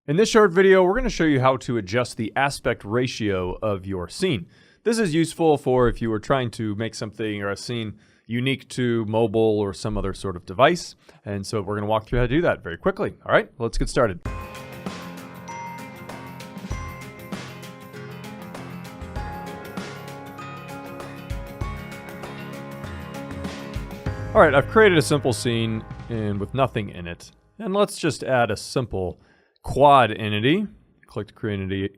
In this short video, we're going to show you how to adjust the aspect ratio of your scene. This is useful for if you were trying to make something or a scene unique to mobile or some other sort of device. And so we're going to walk through how to do that very quickly. All right, let's get started. All right, I've created a simple scene with nothing in it. And let's just add a simple quad entity. Click to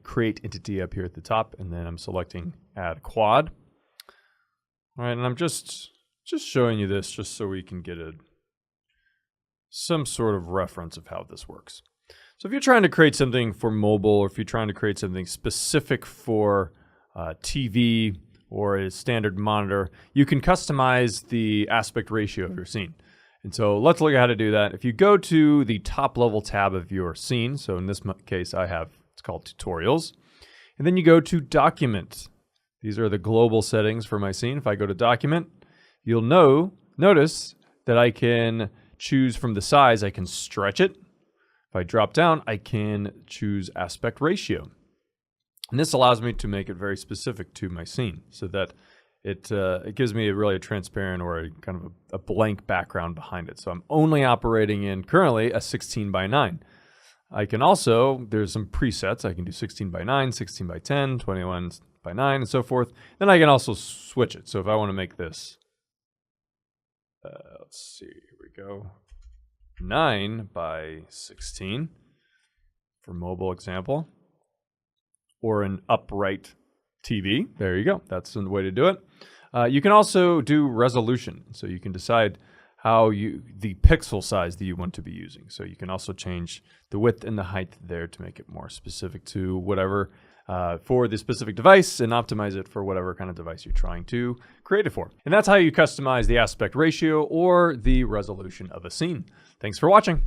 create entity up here at the top, and then I'm selecting add quad. All right, and I'm just showing you this just so we can get some sort of reference of how this works. So if you're trying to create something for mobile, or if you're trying to create something specific for TV or a standard monitor, you can customize the aspect ratio of your scene. And so let's look at how to do that. If you go to the top level tab of your scene, so in this case it's called tutorials, and then you go to document. These are the global settings for my scene. If I go to document, you'll notice that I can choose from the size, I can stretch it. If I drop down, I can choose aspect ratio. And this allows me to make it very specific to my scene so that it gives me a transparent or a kind of a blank background behind it. So I'm only operating in currently a 16 by 9. I can also, there's some presets. I can do 16 by 9, 16 by 10, 21 by 9, and so forth. Then I can also switch it. So if I want to make this, let's see, here we go, 9 by 16 for mobile example, or an upright TV. There you go. That's the way to do it. You can also do resolution. So you can decide the pixel size that you want to be using. So you can also change the width and the height there to make it more specific to whatever for the specific device and optimize it for whatever kind of device you're trying to create it for. And that's how you customize the aspect ratio or the resolution of a scene. Thanks for watching.